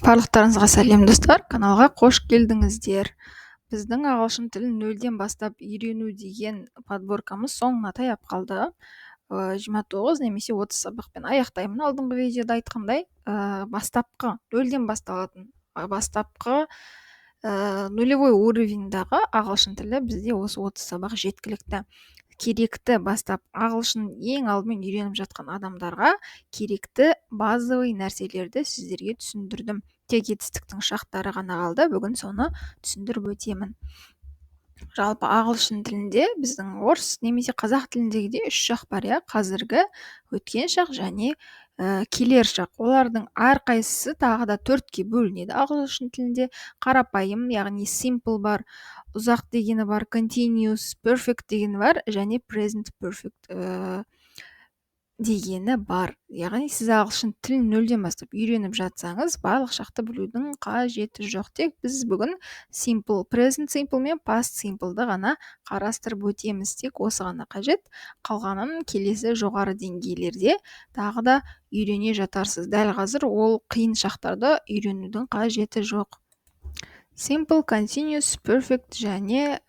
Барлықтарыңызға сәлем достар, каналға қош келдіңіздер. Біздің ағылшын тілін нөлден бастап үйрену деген подборкамыз соңына таяп қалды. 29 немесе 30 сабақпен аяқтаймын. Алдыңғы видеода айтқандай, бастапқы нөлден басталатын бастапқы нулевой уровеньдағы ағылшын тілі бізде осы 30 сабақ жеткілікті. Керекті бастап ағылшын ең алдымен үйреніп жатқан адамдарға керекті базовый нәрселерді сіздерге түсіндірдім. Тек жетістіктің шақтары ғана қалды, бүгін соны түсіндіріп өтемін. Жалпы ағылшын тілінде біздің орыс немесе қазақ тіліндегідей 3 шақ бар, қазіргі, өткен шақ және келер шақ. Олардың әрқайсысы тағы да 4-ке бөлінеді. Ағылшын тілінде қарапайым, яғни simple бар, ұзақ дегені бар, continuous, perfect дегені бар және present perfect дегені бар. Яғни сіз ағылшын тілін нөлден бастап үйреніп жатсаңыз, барлық шақты білудің қажеті жоқ. Тек біз бүгін simple, present simple мен past simple'ды ғана қарастырып өтеміз. Тек осы ғана қажет. Қалғанын келесі жоғары деңгейлерде тағы да үйрене жатарсыз. Дәл қазір ол қиын шақтарды үйренудің қажеті жоқ. Simple, continuous, perfect және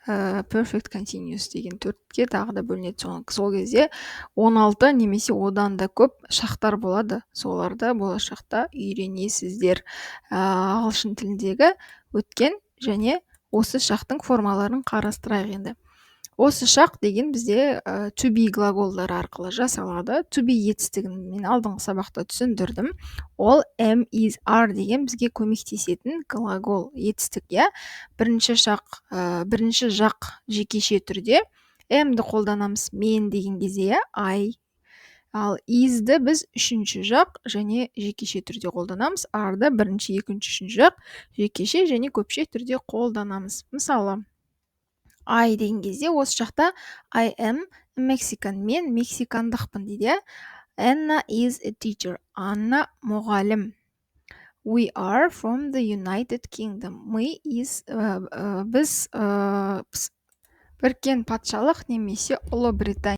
perfect continuous деген 4-ке тағы да бөлінеді. Сол кезде 16 немесе одан да көп шақтар болады. Соларды болашақта үйренесіздер. Ағылшын тіліндегі өткен және осы шақтың формаларын қарастырайық енді. Осы шақ деген бізде to be глаголдары арқылы жасалады. To be етістігін мен алдыңғы сабақта түсіндірдім. Ол am, is, are деген бізге көмектесетін глагол етістік. Бірінші жақ жекеше түрде am'ді қолданамыз мен деген кезде I. Ал is'ді біз үшінші жақ және жекеше түрде қолданамыз. Are'ды бірінші, екінші, үшінші жақ жекеше және көпше түрде қолданамыз. Мысалы, I деген кезде осы жақта I am Mexican. Мен мексикандықпын дейді. Anna is a teacher. Анна мұғалім. We are from the United Kingdom. Біз Біріккен патшалық немесе Ұлыбритания